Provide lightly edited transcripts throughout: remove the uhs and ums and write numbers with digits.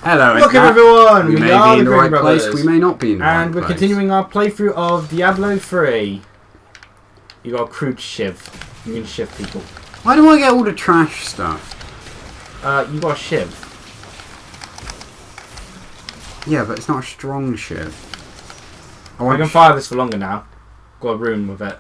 Hello, welcome everyone! We may be in the right place, we may not be in the right place. And we're continuing our playthrough of Diablo 3. You got a crude shiv. You can shiv people. Why do I get all the trash stuff? You got a shiv. Yeah, but it's not a strong shiv. I can fire this for longer now. Got a rune with it.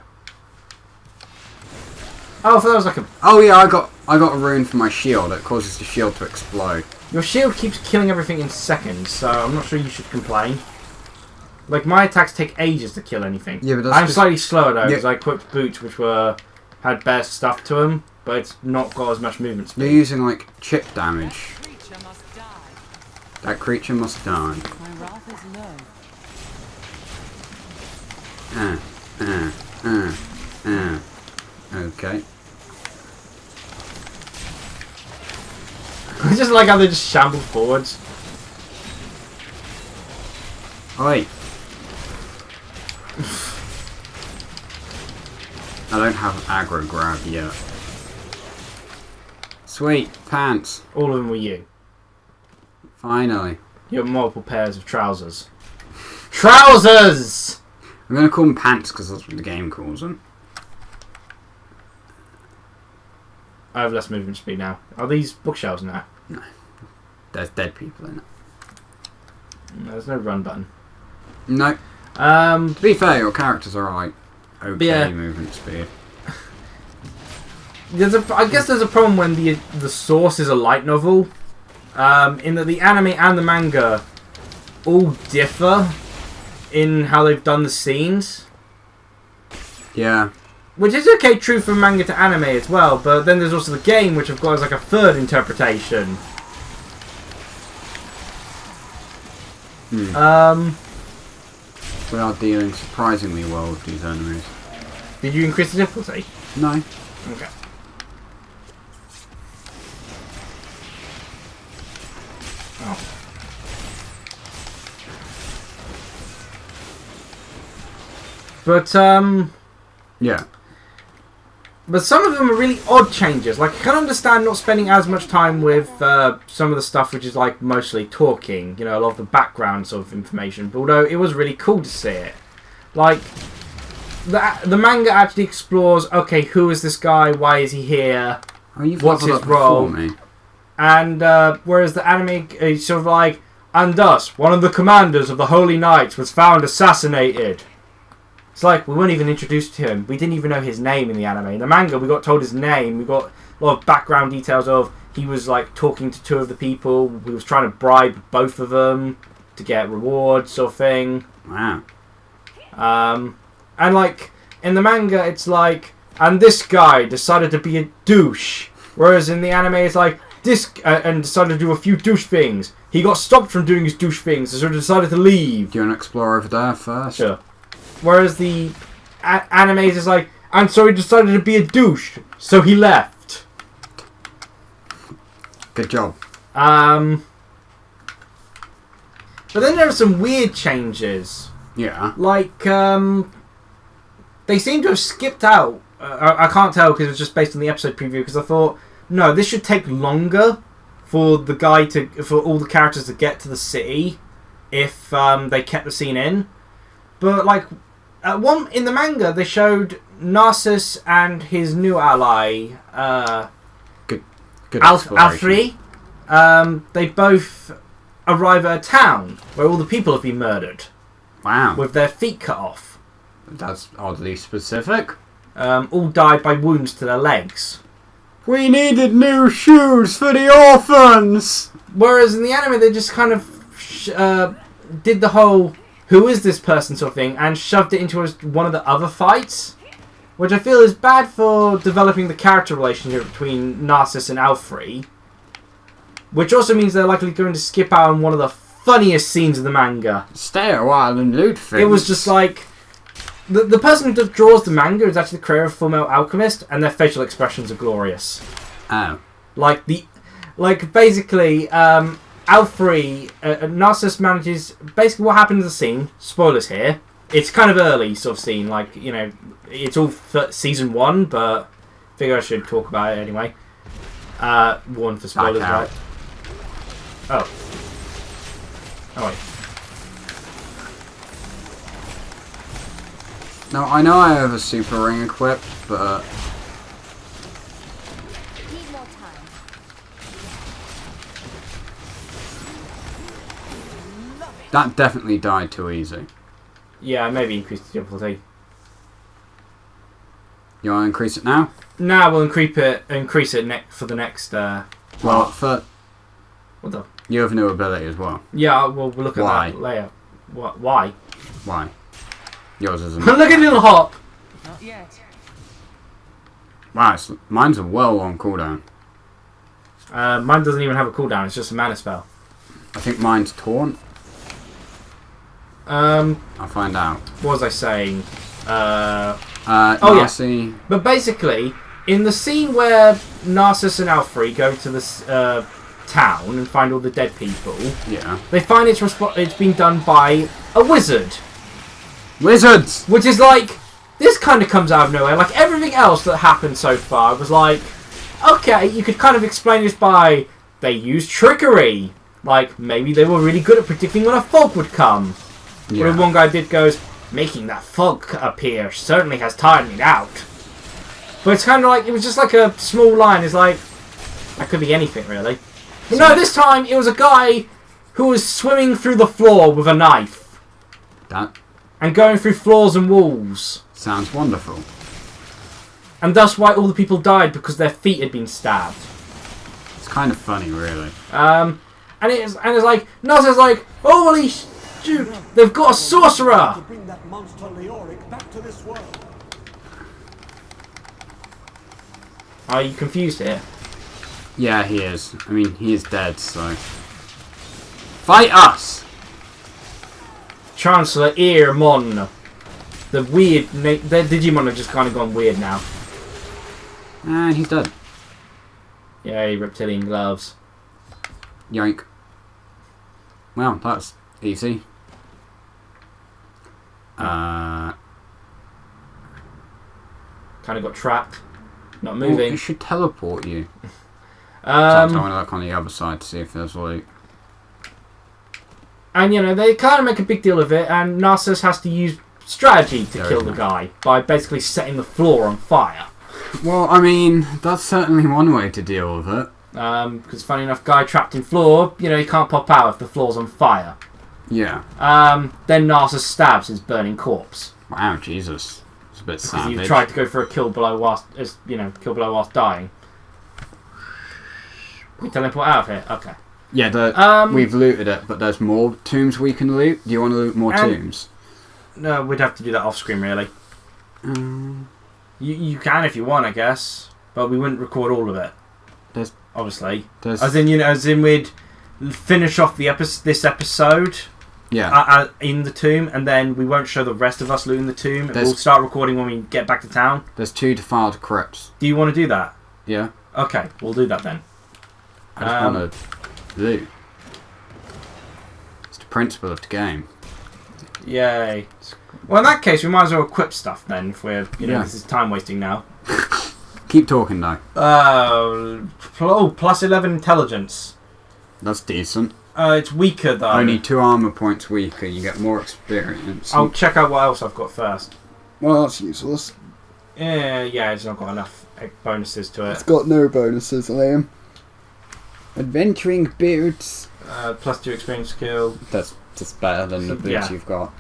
Oh, I thought that was like a... Oh yeah, I got a rune for my shield that causes the shield to explode. Your shield keeps killing everything in seconds, so I'm not sure you should complain. Like, my attacks take ages to kill anything. Yeah, but that's I'm slightly slower though, because I equipped boots which had better stuff to them, but it's not got as much movement speed. They're using, like, chip damage. That creature must die. My wrath is low. Okay. I just like how they just shamble forwards. Oi. I don't have aggro grab yet. Sweet, pants. All of them were you. Finally. You have multiple pairs of trousers. Trousers! I'm going to call them pants because that's what the game calls them. I have less movement speed now. Are these bookshelves now? No. There's dead people in it. There's no run button. No. To be fair, your characters are like okay movement speed. I guess there's a problem when the source is a light novel, in that the anime and the manga all differ in how they've done the scenes. Yeah. Which is okay, true from manga to anime as well, but then there's also the game, which of course is like a third interpretation. We are dealing surprisingly well with these enemies. Did you increase the difficulty? No. Okay. Oh. But, yeah. But some of them are really odd changes. Like, I can understand not spending as much time with some of the stuff which is, like, mostly talking. You know, a lot of the background sort of information. But although it was really cool to see it. Like, the manga actually explores, okay, who is this guy? Why is he here? Oh, you've what's his role? Me. And whereas the anime is sort of like, and thus, one of the commanders of the Holy Knights was found assassinated. It's like, we weren't even introduced to him. We didn't even know his name in the anime. In the manga, we got told his name. We got a lot of background details of he was like talking to two of the people. He was trying to bribe both of them to get rewards sort of thing. Wow. And like, in the manga, it's like, and this guy decided to be a douche. Whereas in the anime, it's like, this, and decided to do a few douche things. He got stopped from doing his douche things, so he decided to leave. Do you want to explore over there first? Sure. Whereas the animes is like, and so he decided to be a douche, so he left. Good job. But then there are some weird changes. Yeah. Like, they seem to have skipped out. I can't tell because it was just based on the episode preview. Because I thought, no, this should take longer for for all the characters to get to the city if they kept the scene in. But like, in the manga, they showed Narcissus and his new ally, good Alfrey. They both arrive at a town where all the people have been murdered. Wow. With their feet cut off. That's oddly specific. All died by wounds to their legs. We needed new shoes for the orphans! Whereas in the anime, they just kind of did the whole, who is this person sort of thing, and shoved it into one of the other fights. Which I feel is bad for developing the character relationship between Narcissus and Alfrey. Which also means they're likely going to skip out on one of the funniest scenes of the manga. Stay a while and loot things. It was just like, the person who draws the manga is actually the creator of Fullmetal Alchemist, and their facial expressions are glorious. Oh. Basically, Alfrey, Narcissus manages, basically what happened in the scene, spoilers here, it's kind of early sort of scene, like, you know, it's all season 1, but I figure I should talk about it anyway. Warn for spoilers, right? Oh. Oh wait. No, I know I have a super ring equipped, but Need more time. that definitely died too easy. Yeah, maybe increase the difficulty. You want to increase it now? Now we'll increase it for the next. Well, for What the? you have a new ability as well. Yeah, we'll look at Why? that later. What? Why? Why? Yours isn't. Look at little hop. Not yet. Wow, mine's a well long cooldown. Mine doesn't even have a cooldown. It's just a mana spell. I think mine's taunt. I'll find out. What was I saying? Oh yeah. But basically, in the scene where Narcissus and Alfred go to this town and find all the dead people, Yeah. they find it's been done by a wizard. Wizards! Which is like, this kind of comes out of nowhere. Like, everything else that happened so far was like, okay, you could kind of explain this by, they used trickery. Like, maybe they were really good at predicting when a fog would come. Yeah. Where one guy goes, making that fog appear certainly has tired me out. But it's kind of like, it was just like a small line. It's like, that could be anything, really. But no, this time, it was a guy who was swimming through the floor with a knife. That And going through floors and walls. sounds wonderful. And that's why all the people died, because their feet had been stabbed. It's kind of funny, really. And it's like, Narcissus like, holy shoot, they've got a sorcerer! To bring that monster Leoric back to this world. Are you confused here? Yeah, he is. I mean, he is dead, so... Fight us! Chancellor Earmon. The weird... The Digimon have just kind of gone weird now. And he's dead. Yay, reptilian gloves. Yoink. Well, that's easy. Kind of got trapped. Not Well, moving. it should teleport you. So I want to Um, look on the other side to see if there's loot. and, you know, they kind of make a big deal of it, and Narcissus has to use strategy to There kill is the no- guy by basically setting the floor on fire. Well, I mean, that's certainly one way to deal with it. Because funny enough, guy trapped in floor, you know, he can't pop out if the floor's on fire. Yeah. Then Narcissus stabs his burning corpse. Wow, Jesus. It's a bit Because savage. you tried to go for a kill blow whilst dying. We teleport out of here? Okay. Yeah, we've looted it, but there's more tombs we can loot. Do you want to loot more tombs? No, we'd have to do that off screen, really. You can if you want, I guess. But we wouldn't record all of it. There's- Obviously. There's... As in we'd finish off this episode Yeah. in the tomb, and then we won't show the rest of us looting the tomb. And There's- we'll start recording when we get back to town. There's 2 defiled crypts. Do you want to do that? Yeah. Okay, we'll do that then. I just want to loot. It's the principle of the game. Yay. Well, in that case, we might as well equip stuff then, if we're, Yeah. this is time wasting now. Keep talking though. Plus 11 intelligence. That's decent. It's weaker though. Only 2 armor points weaker. You get more experience. I'll check out what else I've got first. Well, that's useless. Yeah, it's not got enough bonuses to it. got no bonuses, Liam. Adventuring boots. Plus 2 experience skill. That's just better than the boots Yeah. you've got.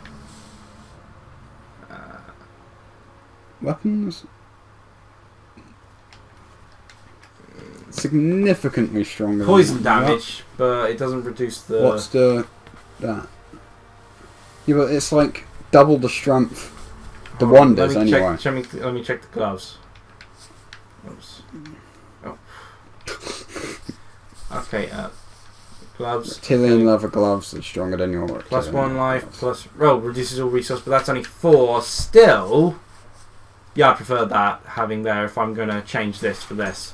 Weapons. Significantly stronger. than Poison what you got. damage, but it doesn't reduce the... What's that? Yeah, but it's like double the strength. The Hold on, wonders let me anyway. Let me check the gloves. Oops. Oh. Okay, gloves. Reptilian leather gloves are stronger than your Plus reptilian 1 leather life, gloves. plus... reduces all resource, but that's only 4. Still... Yeah, I prefer that, having there, if I'm going to change this for this.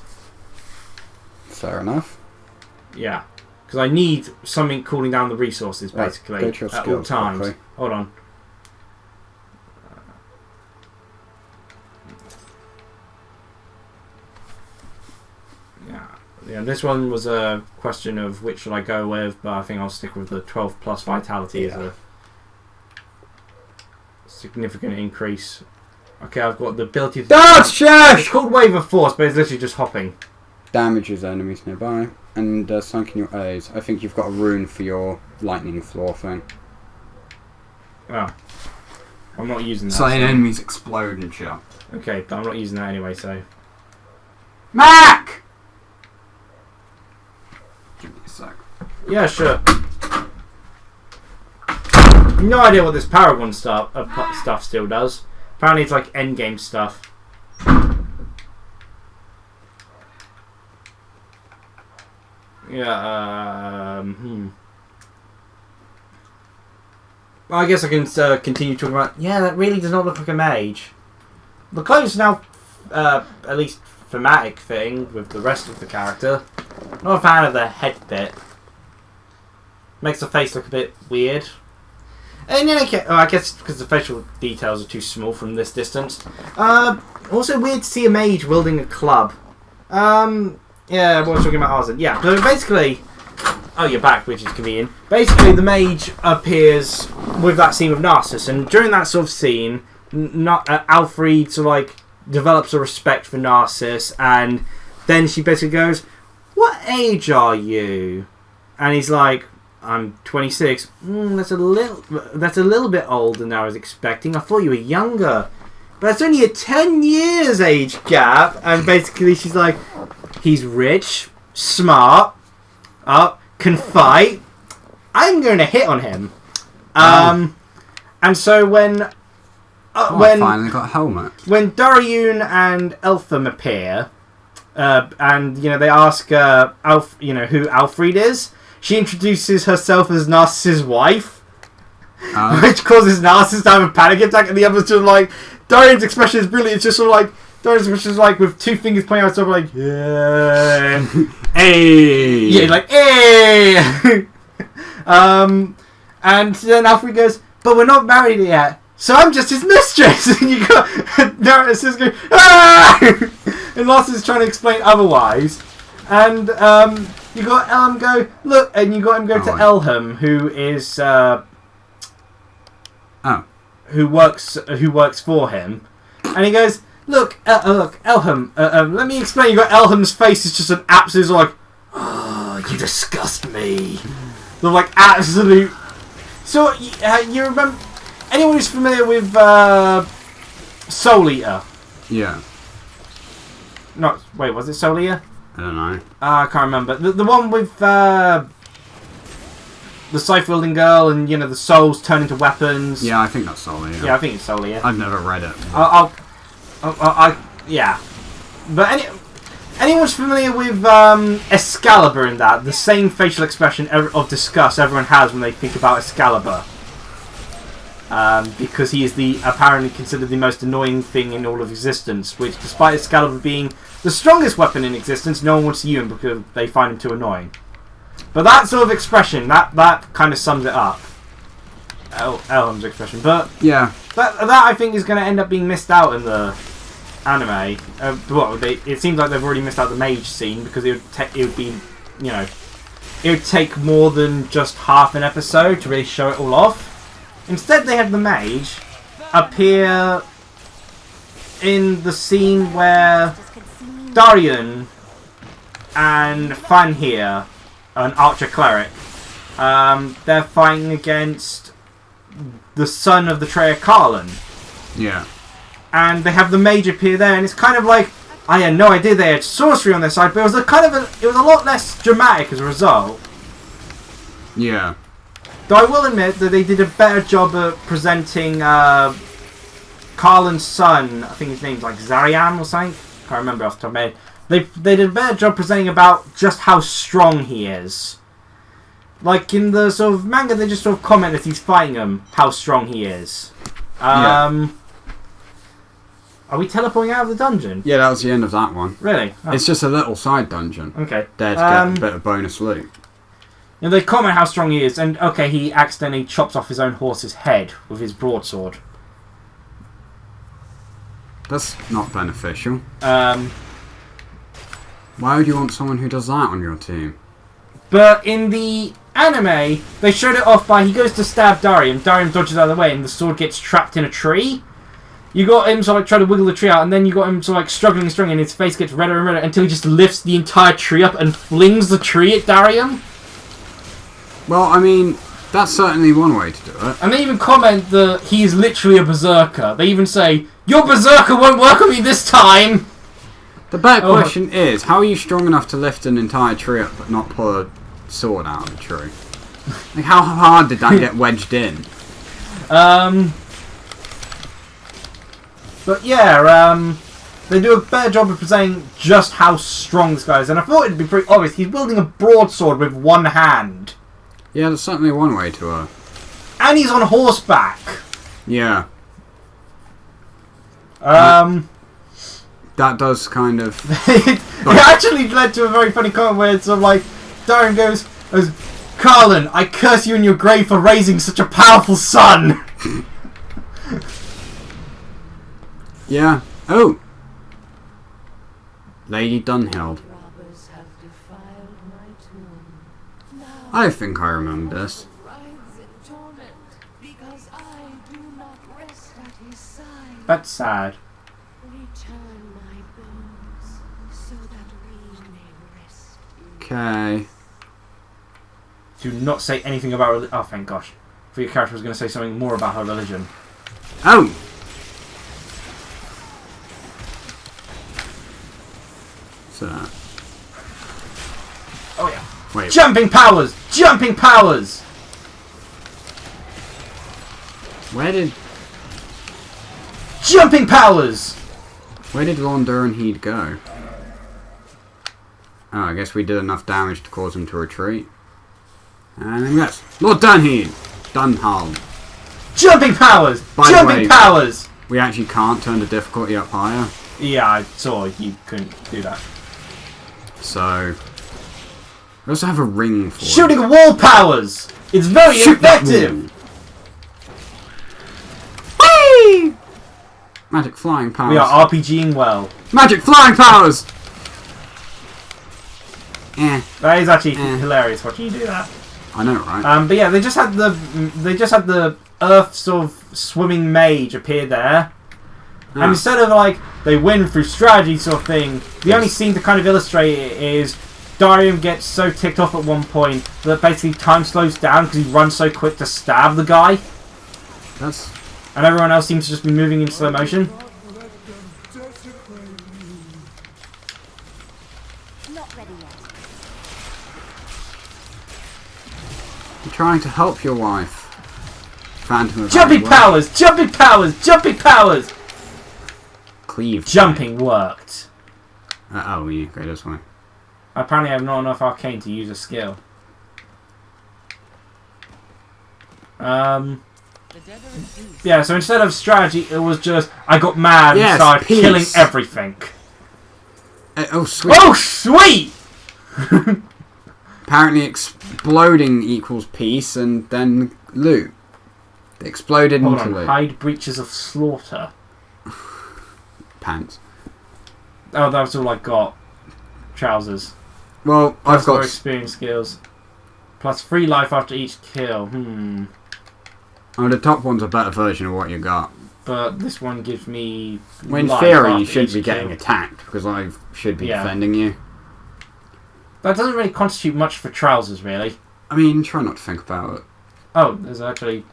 Fair enough. Yeah. Because I need something cooling down the resources, Right, basically, go to your at all skills times. quickly. Hold on. Yeah. Yeah, this one was a question of which should I go with, but I think I'll stick with the 12 plus vitality as a significant increase. Okay, I've got the ability to... Dodge! It's Shash! called Wave of Force, but it's literally just hopping. Damages enemies nearby. And sunk in your A's. I think you've got a rune for your lightning floor thing. Oh. I'm not using that. Slaying enemies explode and shit. Okay, but I'm not using that anyway, so... Mac! Give me a sec. Yeah, sure. No idea what this Paragon stuff still does. Apparently it's like endgame stuff. Yeah, Well, I guess I can continue talking about... Yeah, that really does not look like a mage. The clothes now, at least thematic thing with the rest of the character. Not a fan of the head bit. Makes the face look a bit weird. And in any case, I guess because the facial details are too small from this distance. Also weird to see a mage wielding a club. Yeah, what was talking about Arzen. Yeah, so basically... Oh, you're back, which is convenient. Basically, the mage appears with that scene with Narcissus, and during that sort of scene, Alfred sort of like develops a respect for Narcissus, and then she basically goes, "What age are you?" And he's like, "I'm 26. That's a little bit older than I was expecting. I thought you were younger, but it's only a 10 years age gap." And basically, she's like, "He's rich, smart, can fight. I'm going to hit on him." And so when I finally got a helmet. When Dariun and Eltham appear, and they ask who Alfred is, she introduces herself as Narcissus' wife, which causes Narcissus to have a panic attack, and the others just like Darian's expression is brilliant. It's just sort of like Darian's expression is like with two fingers pointing out, sort of like yeah, hey, yeah, like hey. And then Alfred goes, "But we're not married yet, so I'm just his mistress." And you got Narcissus going, "Ah!" And Narcissus is trying to explain otherwise. And you got Elham go, "Look," and you got him go to Elham, who is who works for him, and he goes, "Look, Elham. Let me explain." You got Elham's face is just an absolute like, "Oh, you disgust me." The like absolute. So you remember anyone who's familiar with Soul Eater? Yeah. Wait, was it Soul Eater? I don't know. I can't remember. The one with the scythe wielding girl and the souls turn into weapons. Yeah, I think that's Soul Eater. Yeah, I think it's Soul Eater. I've never read it. Yeah. But anyone's familiar with Excalibur in that? The same facial expression of disgust everyone has when they think about Excalibur. Because he is apparently considered the most annoying thing in all of existence, which despite Excalibur being the strongest weapon in existence, no one wants to use him because they find him too annoying. But that sort of expression, that kind of sums it up. Elham's expression. But yeah, that I think is going to end up being missed out in the anime. It seems like they've already missed out the mage scene because it would take more than just half an episode to really show it all off. Instead, they have the mage appear in the scene where Darian and Fanhir, an archer cleric, they're fighting against the son of the Treya Karlan. Yeah. And they have the mage appear there, and it's kind of like I had no idea they had sorcery on their side, but it was a lot less dramatic as a result. Yeah. Though I will admit that they did a better job at presenting Karlan's son. I think his name's like Zariam or something. Can't remember off the top of my head. They did a better job presenting about just how strong he is. Like in the sort of manga, they just sort of comment as he's fighting him how strong he is. Yeah. Are we teleporting out of the dungeon? Yeah, that was the end of that one. Really? Oh. It's just a little side dungeon. Okay. There to get a bit of bonus loot. And they comment how strong he is, and okay, he accidentally chops off his own horse's head with his broadsword. That's not beneficial. Why would you want someone who does that on your team? But in the anime, they showed it off by he goes to stab Darium. Darium dodges out of the way, and the sword gets trapped in a tree. You got him to like try to wiggle the tree out, and then you got him to like struggling, and his face gets redder and redder until he just lifts the entire tree up and flings the tree at Darium. Well, I mean, that's certainly one way to do it. And they even comment that he is literally a berserker. They even say, "Your berserker won't work on me this time." The better question is, how are you strong enough to lift an entire tree up but not pull a sword out of the tree? Like, how hard did that get wedged in? But yeah, they do a better job of presenting just how strong this guy is. And I thought it'd be pretty obvious. He's wielding a broadsword with one hand. Yeah, that's certainly one way to And he's on horseback. Yeah. That does kind of... It actually led to a very funny comment where it's sort of like, Darium goes, "Carlin, I curse you in your grave for raising such a powerful son." Yeah. Oh! Lady Dunhild. Robbers have defiled my tomb. Now I think I remember this. rides in torment because I do not rest at his side. That's sad. Return my bones so that we may rest. Okay. Do not say anything about religion. Oh, thank gosh. For your character was going to say something more about her religion. Oh! So... Oh yeah. Wait. Jumping powers! Jumping powers! Where did Jumping powers! Lord Durenheed go? Oh, I guess we did enough damage to cause him to retreat. And yes, Lord Durenheed! Dunhild. Jumping powers! By the Jumping way- powers! We actually can't turn the difficulty up higher. Yeah, I saw you couldn't do that. So... We also have a ring for Shooting wall powers! It's very Shoot that effective! wall. Whee! Magic flying powers. We are RPGing well. Magic flying powers! That is actually hilarious watching you do that. I know, right? But yeah, they just had the Earth sort of swimming mage appear there. Ah. And instead of like they win through strategy sort of thing, the only scene to kind of illustrate it is Darium gets so ticked off at one point that basically time slows down because he runs so quick to stab the guy, That's... and everyone else seems to just be moving in slow motion. Not ready yet. You're trying to help your wife. Phantom of Jumping Anywhere. powers! Jumping powers! Jumping powers! Cleave. Jumping worked. Oh, yeah, go this way. Apparently I have not enough arcane to use a skill. The dead are in peace. Yeah, so instead of strategy, it was just, I got mad Yes, and started peace. killing everything. Oh, sweet. Oh, sweet! Apparently exploding equals peace and then loot. They exploded Hold into on, loot. hide breaches of slaughter. Pants. Oh, that was all I got. Trousers. Well, Plus I've got... more experience skills. Plus 3 life after each kill. Oh, the top one's a better version of what you got. But this one gives me Well, in life theory, you after should each be getting kill. attacked, because I should be Yeah. defending you. That doesn't really constitute much for trousers, really. I mean, try not to think about it. Oh, there's actually...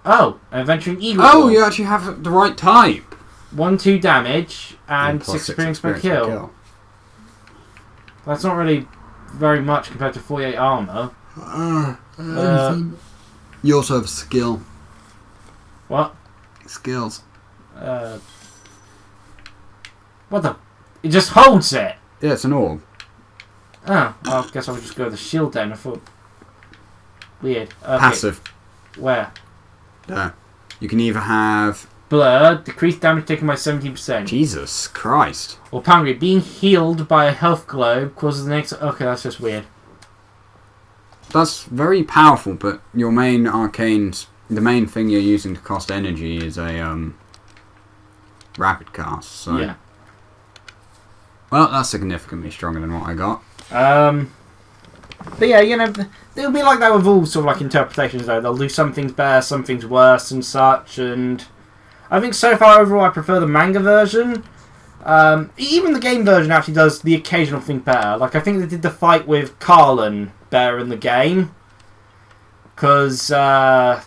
Oh, an Adventuring Eagle. Oh, you actually have the right type! 1-2 damage and plus 6 experience per experience kill. That's not really very much compared to 48 armor. You also have skill. What? Skills. What the? It just holds it! Yeah, it's an orb. Oh, well, I guess I would just go with the shield then. I thought... Weird. Okay. Passive. Where? There. You can either have... Blur, decreased damage taken by 17%. Jesus Christ. Or Pangry, being healed by a health globe causes the next... Okay, that's just weird. That's very powerful, but your main arcanes... The main thing you're using to cost energy is a, rapid cast, so... Yeah. Well, that's significantly stronger than what I got. But yeah, you know, it'll be like that with all sort of like interpretations though. They'll do some things better, some things worse and such, and I think so far overall I prefer the manga version. Even the game version actually does the occasional thing better. Like I think they did the fight with Carlin better in the game. Because, I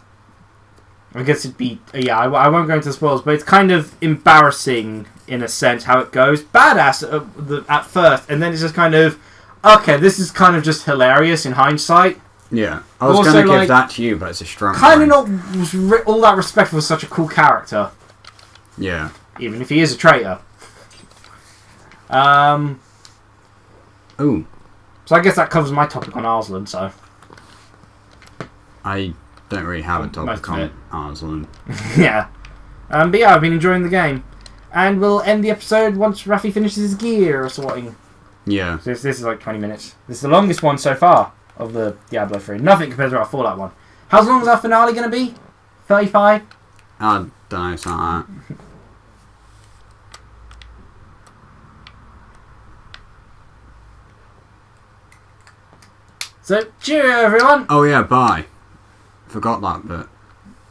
guess it'd be... Yeah, I won't go into the spoilers, but it's kind of embarrassing in a sense how it goes. Badass at first, and then it's just kind of... Okay, this is kind of just hilarious in hindsight. Yeah, I was going to give that to you, but it's a strong kind of not all that respectful for such a cool character. Yeah. Even if he is a traitor. Ooh. So I guess that covers my topic on Arslan, so... I don't really have a topic on Arslan. Yeah. But yeah, I've been enjoying the game. And we'll end the episode once Rafi finishes his gear or sorting. Yeah. So this is like 20 minutes. This is the longest one so far of the Diablo 3. Nothing compared to our Fallout one. How long is our finale going to be? 35? I don't know, something like that. So, cheerio everyone! Oh yeah, bye. Forgot that bit.